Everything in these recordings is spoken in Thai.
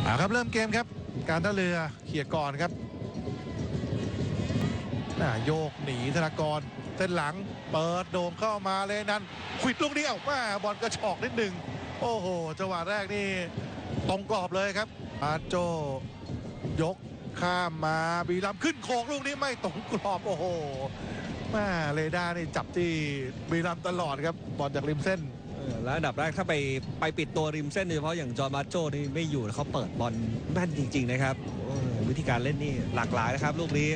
ครับเริ่มเกมครับการท่าเรือเขี่ยก่อนครับโยกหนีธนากรเส้นหลังเปิดโด่งเข้ามาเลยนั้นขวิดลูกนี้ออกมาบอลกระชอกนิดหนึ่งโอ้โหจังหวะแรกนี่ตรงกรอบเลยครับอาโจยกข้ามมาบีรัมขึ้นโค้งลูกนี้ไม่ตรงกรอบโอ้โหเรดาร์นี่จับที่บีรัมตลอดครับบอลจากริมเส้นแล้วอันดับแรกถ้าไปปิดตัวริมเส้นโดยเฉพาะอย่างจอร์มาโจนี่ไม่อยู่เขาเปิดบอลแม่นจริงๆนะครับวิธีการเล่นนี่หลากหลายนะครับลูกนี้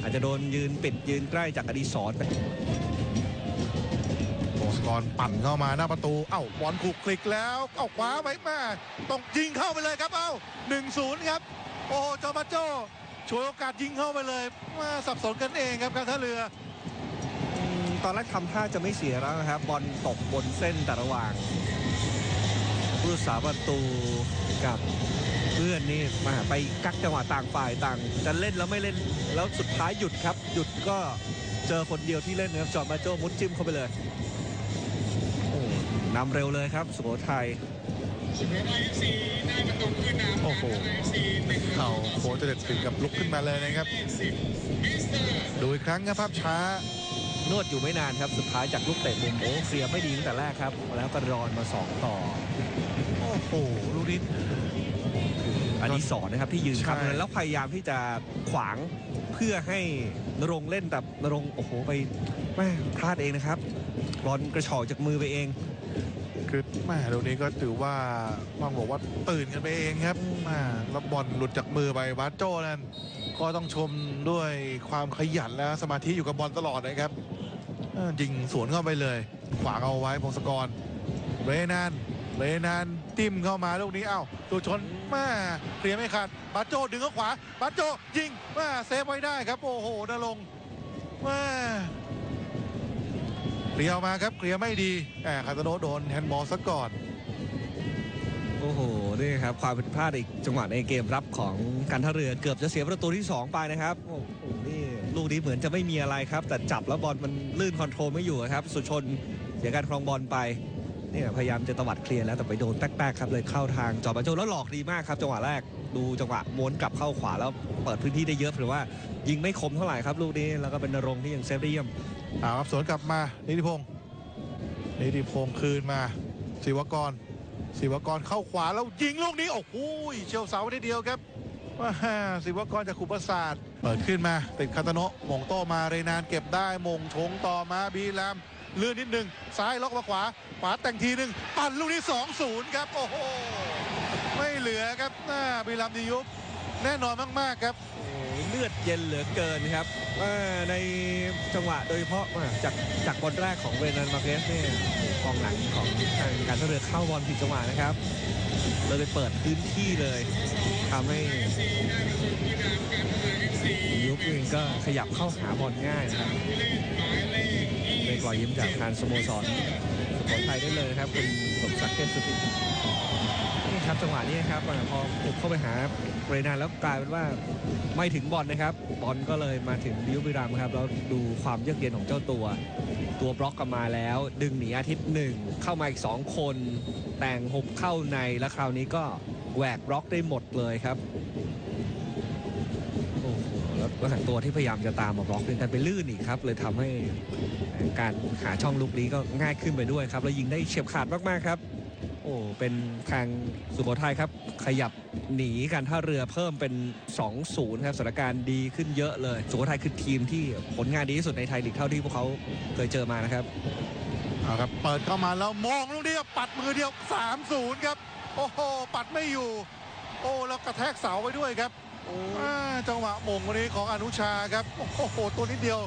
อาจจะโดนยืนปิดยืนใกล้จากอดีศรไปโอสกรปั่นเข้ามาหน้าประตูบอลถูกคลิกแล้วขวาไว้มาต้องยิงเข้าไปเลยครับ1-0ครับโอ้จอร์มาโจฉวยโอกาสยิงเข้าไปเลยสับสนกันเองครับการท่าเรือตอนแรกทำท่าจะไม่เสียแล้วนะครับบอลตกบนเส้นแต่ระหว่างผู้รักษาประตูกับเพื่อนนี่มาไปกักจังหวะต่างฝ่ายต่างจะเล่นแล้วไม่เล่นแล้วสุดท้ายหยุดครับหยุดก็เจอคนเดียวที่เล่นนะครับจอร์มาโจมุดจิ้มเข้าไปเลยนำเร็วเลยครับสุโขทัยโอ้โหเขาโค้ชจะเด็ดถึงกับลุกขึ้นมาเลยนะครับดูอีกครั้งครับภาพช้านวดอยู่ไม่นานครับสุดท้ายจากลูกเตะมุมเคลียร์ไม่ดีตั้งแต่แรกครับแล้วก็รอนมา2ต่อโอ้โหลูกนี้อันนี้สอนนะครับที่ยืนครับแล้วพยายามที่จะขวางเพื่อให้นรงเล่นแต่นรงโอ้โหไปพลาดเองนะครับบอลกระชอกจากมือไปเองคือลูกนี้ก็ถือว่าต้องบอกว่าตื่นกันไปเองครับแล้วบอลหลุดจากมือไปบาโจ้นั่นก็ต้องชมด้วยความขยันและสมาธิอยู่กับบอลตลอดนะครับยิงสวนเข้าไปเลยขวางเอาไว้พงศกรเรนานติ้มเข้ามาลูกนี้ตัวชนเคลียร์ไม่ขาดบาโจ้ดึงเข้าขวาบาโจ้ยิงเซฟไว้ได้ครับโอ้โหนรงค์เคลียร์มาครับเคลียร์ไม่ดีคาตาโนะโดนแฮนด์บอลซะก่อนโอ้โหนี่ครับความผิดพลาดอีกจังหวะในเกมรับของการท่าเรือเกือบจะเสียประตูที่2ไปนะครับโอ้โหนี่ลูกนี้เหมือนจะไม่มีอะไรครับแต่จับแล้วบอลมันลื่นคอนโทรลไม่อยู่ครับสุชนเสียการครองบอลไปเนี่ยพยายามจะตวัดเคลียร์แล้วแต่ไปโดนแป๊กๆครับเลยเข้าทางจอร์มาโจแล้วหลอกดีมากครับจังหวะแรกดูจังหวะม้วนกลับเข้าขวาแล้วเปิดพื้นที่ได้เยอะหรือว่ายิงไม่คมเท่าไหร่ครับลูกนี้แล้วก็เป็นนรงค์ที่ยังเซฟได้เยี่ยมครับสวนกลับมานิติพงษ์คืนมาศิวกรเข้าขวาแล้วยิงลูกนี้โอ้โหเฉียวเสาได้เดียวครับศิวกรจากขุปศาสตร์เปิดขึ้นมาติดคาตาโนะมงโตมาเรนานเก็บได้มงชงต่อมาบีรามเลื่อนนิดหนึ่งซ้ายล็อกมาขวาแต่งทีหนึ่งปั่นลูกนี้ 2-0 ครับโอ้โหไม่เหลือครับบีรามดิยุบแน่นอนมากๆครับเลือดเย็นเหลือเกินครับในจังหวะโดยเฉพาะจากบอลแรกของเรนันมาเกสเนี่ยกองหลังของทางการท่าเรือเข้าบอลผิดจังหวะนะครับเลยเปิดพื้นที่เลยทำให้ยุบเองก็ขยับเข้าหาบอลง่ายนะครับเลยปล่อยยิ้มจากทางสโมสรสุโขทัยได้เลยครับคุณสมศักดิ์เทพสุทินนี่ครับจังหวะนี้ครับพอบุกเข้าไปหาเรนานแล้วกลายเป็นว่าไม่ถึงบอลนะครับบอลก็เลยมาถึงดิวบิรัมครับแล้วดูความเยือกเย็นของเจ้าตัวบล็อกกลับมาแล้วดึงหนีอาทิตย์1เข้ามาอีก2คนแต่งหุบเข้าในแล้วคราวนี้ก็แหวกบล็อกได้หมดเลยครับโอ้โหแล้วตัวที่พยายามจะตามมาบล็อกเป็นการไปลื่นอีกครับเลยทำให้การหาช่องลูกนี้ก็ง่ายขึ้นไปด้วยครับแล้วยิงได้เฉียบขาดมากๆครับโอ้เป็นทางสุโขทัยครับขยับหนีการท่าเรือเพิ่มเป็น 2-0 ครับสถานการณ์ดีขึ้นเยอะเลยสุโขทัยคือทีมที่ผลงานดีที่สุดในไทยลีกเท่าที่พวกเขาเคยเจอมานะครับครับเปิดเข้ามาแล้วมองลูกนี้ปัดมือเดียว 3-0 ครับโอ้โหปัดไม่อยู่แล้วกระแทกเสาไปด้วยครับจังหวะมงวันนี้ของอนุชาครับโอ้โหตัวนิดเดียว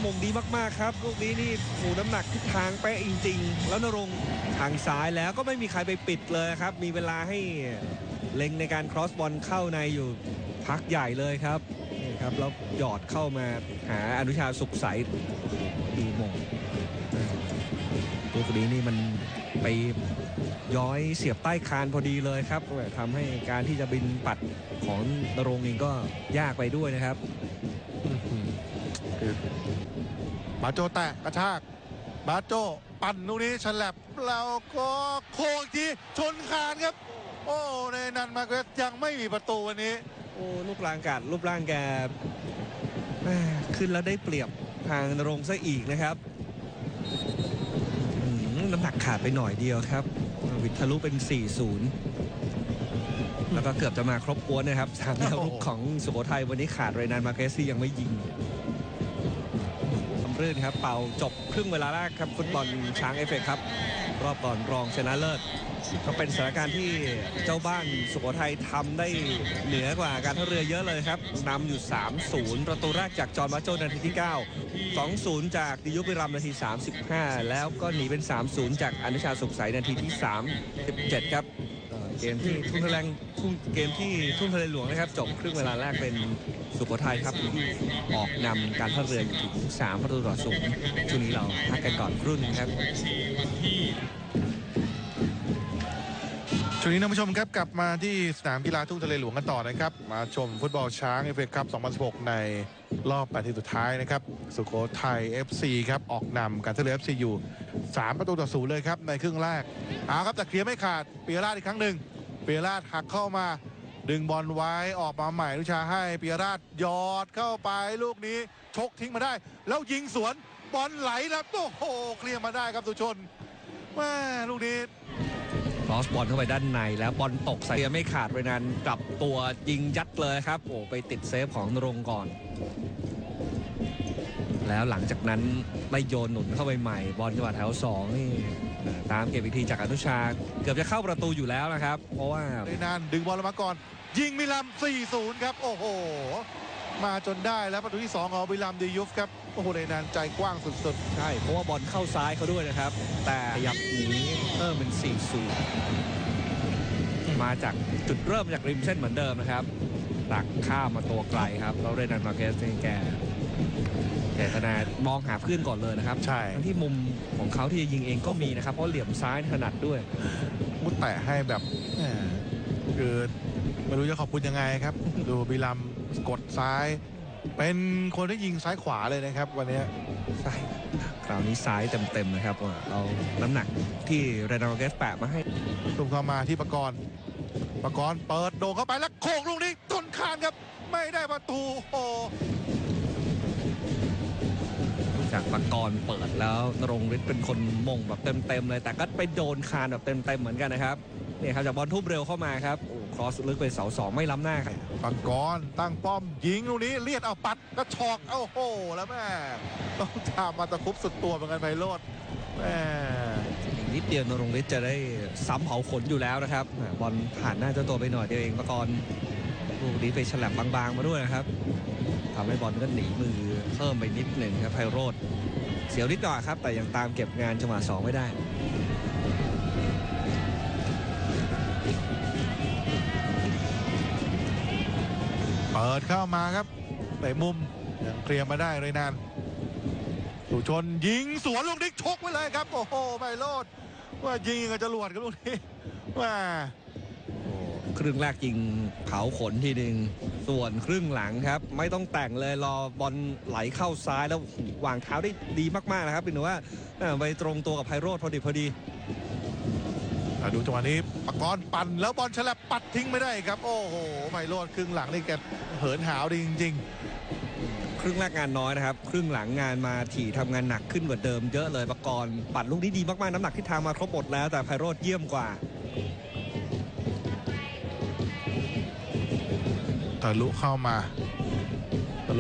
มงดีมากๆครับลูกนี้นี่น้ำหนักทิศทางเป๊ะจริงๆแล้วนรงค์ทางซ้ายแล้วก็ไม่มีใครไปปิดเลยครับมีเวลาให้เล็งในการครอสบอลเข้าในอยู่พักใหญ่เลยครับนี่ครับแล้วหยอดเข้ามาหาอนุชาสุขใสดีมงตัวนี้นี่มันไปย้อยเสียบใต้คานพอดีเลยครับทำให้การที่จะบินปัดของนรงค์เองก็ยากไปด้วยนะครับบาโจแตะกระชากบาโจปั่นลูกนี้ฉลับแล้วก็โค้งทีชนคานครับ โอ้ในนันมาเกสยังไม่มีประตูวันนี้โอ้รูปร่างแกขึ้นแล้วได้เปรียบทางนรงค์ซะอีกนะครับน้ำหนักขาดไปหน่อยเดียวครับวิทะลุเป็น 4-0 แล้วก็เกือบจะมาครบกวนนะครับทางแนวรุกของสุโขทัยวันนี้ขาดเรนันมาเกสที่ยังไม่ยิงสำเร็จครับเป่าจบครึ่งเวลาแรกครับฟุตบอลช้างเอฟเอครับรอบก่อนรองชนะเลิศก็เป็นสถานการณ์ที่เจ้าบ้านสุโขทัยทำได้เหนือกว่าการท่าเรือเยอะเลยครับนำอยู่ 3-0 ประตูแรกจากจอห์นวัชโจนาทีที่ 9 2-0 จากดิยุบิรัมนาที 35 แล้วก็หนีเป็น 3-0 จากอนุชาสุขใสนาทีที่ 37 ครับเกมที่ทุ่งทะเลหลวงนะครับจบครึ่งเวลาแรกเป็นสุโขทัยครับที่ออกนำการท่าเรืออยู่ถึง3-0ช่วงนี้เราพักกันก่อนครู่นึงครับช่วงนี้ท่านผู้ชมครับกลับมาที่สนามกีฬาทุ่งทะเลหลวงกันต่อนะครับมาชมฟุตบอลช้างเอฟเอคัพ 2016 ในรอบ8 ทีมสุดท้ายนะครับสุโขทัย FC ครับออกนำการท่าเรือ FC อยู่3-0เลยครับในครึ่งแรกเอาครับแต่เคลียร์ไม่ขาดปิยราชอีกครั้งหนึ่งปิยราชหักเข้ามาดึงบอลไว้ออกมาใหม่นุชาให้ปิยราชยอดเข้าไปลูกนี้ชกทิ้งมาได้แล้วยิงสวนบอลไหลแล้วโอ้โหเคลียร์มาได้ครับสุชนแม่ลูกนี้ครอสบอลเข้าไปด้านในแล้วบอลตกใส่ไม่ขาดไปนั้นกลับตัวยิงยัดเลยครับโอ้ไปติดเซฟของนรงค์ก่อนแล้วหลังจากนั้นได้โยนหนุนเข้าไปใหม่บอลจังหวะแถว2นี่ตามเก็บอีกทีจากอนุชาเกือบจะเข้าประตูอยู่แล้วนะครับเพราะว่าได้นานดึงบอลมาก่อนยิงมิลัม 4-0 ครับโอ้โหมาจนได้แล้วประตูที่2ของมิลัมดียุฟครับโอ้โหได้นานใจกว้างสุดๆใช่เพราะว่าบอลเข้าซ้ายเขาด้วยนะครับแต่ขยับหนีเพิ่มเป็น 4-0 มาจากจุดเริ่มจากริมเส้นเหมือนเดิมนะครับตักข้ามมาตัวไกลครับเราเรนันมาเกสแกขนาดมองหาเพื่อนก่อนเลยนะครับใช่ทั้งที่มุมของเขาที่จะยิงเองก็มีนะครับเพราะเหลี่ยมซ้ายถนัดด้วยมุดแตะให้แบบคือไม่รู้จะขอบคุณยังไงครับดูบิลัมกดซ้ายเป็นคนที่ยิงซ้ายขวาเลยนะครับวันนี้ใช่คราวนี้ซ้ายเต็มนะครับเราน้ำหนักที่เรนันมาเกสแปะมาให้ตุ่มเข้ามาที่ประกรณ์เปิดโด่งเข้าไปแล้วโค้งลูกนี้จนคานครับไม่ได้ประตูโอ้จากปากรเปิดแล้วนรงฤทธิ์เป็นคนมงแบบเต็มเลยแต่ก็ไปโดนคานแบบเต็มเหมือนกันนะครับนี่ครับจากบอลทุ่มเร็วเข้ามาครับโอ้ครอสลึกไปเสา2ไม่ล้ำหน้าครับปากรตั้งป้อมยิงลูกนี้เลียดเอาปัดก็ชอกโอ้โหแล้วแม่ต้องตามมาตะคุบสุดตัวเหมือนกันไพโรจน์แม่นิดเดียวนรงฤทธิ์จะได้ซ้ำเผาขนอยู่แล้วนะครับบอลผ่านหน้าเจ้าตัวไปหน่อยเดียวเองปากรลูกนี้ไปฉลับบางๆมาด้วยนะครับทำให้บอลก็หนีมือเพิ่มไปนิดหนึ่งครับไพโรจน์เสียวนิดหน่อยครับแต่ยังตามเก็บงานจังหวะ2ไม่ได้เปิดเข้ามาครับเตะมุมยังเคลียร์มาได้เลยนานสุชนยิงสวนลูกนี้ชกไว้เลยครับโอ้โหไพโรจน์ว่ายิงกับจรวดกับลูกนี้ว่าครึ่งแรกยิงเผาขนทีหนึ่งส่วนครึ่งหลังครับไม่ต้องแต่งเลยรอบอลไหลเข้าซ้ายแล้ววางเท้าได้ดีมากๆนะครับเป็นว่าไปตรงตัวกับไพโรจน์พอดีดูจังหวะนี้ปากรปั่นแล้วบอลฉลับปัดทิ้งไม่ได้ครับโอ้โหไพโรจน์ครึ่งหลังนี่แกเหินหาวดีจริงๆครึ่งแรกงานน้อยนะครับครึ่งหลังงานมาถี่ทำงานหนักขึ้นกว่าเดิมเยอะเลยปากรปั่นลูกนี้ดีมากๆน้ำหนักที่ทางมาครบหมดแล้วแต่ไพโรจน์เยี่ยมกว่าทะลุเข้ามา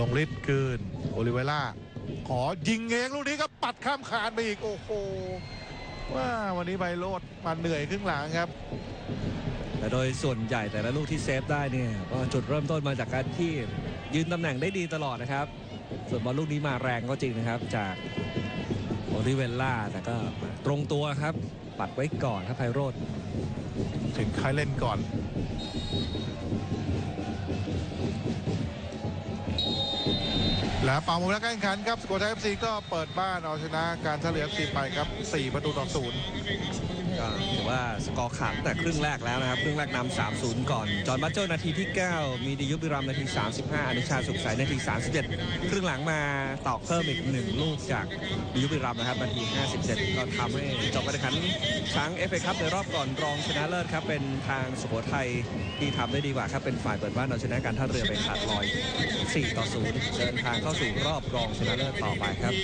ลงฤทธิ์คืนโอลิเวล่าขอยิงเองลูกนี้ก็ปัดข้ามคานไปอีกโอ้โหว่าวันนี้ไพโรจน์มาเหนื่อยครึ่งหลังครับแต่โดยส่วนใหญ่แต่ละลูกที่เซฟได้เนี่ยก็จุดเริ่มต้นมาจากการที่ยืนตำแหน่งได้ดีตลอดนะครับส่วนบอลลูกนี้มาแรงก็จริงนะครับจากโอลิเวล่าแต่ก็ตรงตัวครับปัดไว้ก่อนครับไพโรจน์ถึงใครเล่นก่อนและเป่าหมดแล้วการแข่งขันครับสุโขทัย FC ก็เปิดบ้านเอาชนะการท่าเรือ FC ไปครับ4-0 ก็ถือว่าสกอร์ขาดตั้งแต่ครึ่งแรกแล้วนะครับครึ่งแรกนำ 3-0 ก่อนจอห์นบัตเจอร์นาทีที่ 9 มีดิยุบิรัมนาที 35 อนุชาสุขใสนาที 37 ครึ่งหลังมาตอกเพิ่มอีก1ลูกจากดิยุบิรัมนะครับนาที 57 ก็ทำให้จบการแข่งขันช้าง FA คัพในรอบก่อนรองชนะเลิศครับเป็นทางสุโขทัยที่ทำได้ดีกว่าครับเป็นฝ่ายเปิดบ้านเอาชนะการท่าเรือไปขาดลอย 4-0 เดินทางเข้าสู่รอบรองชนะเลิศต่อไปครับ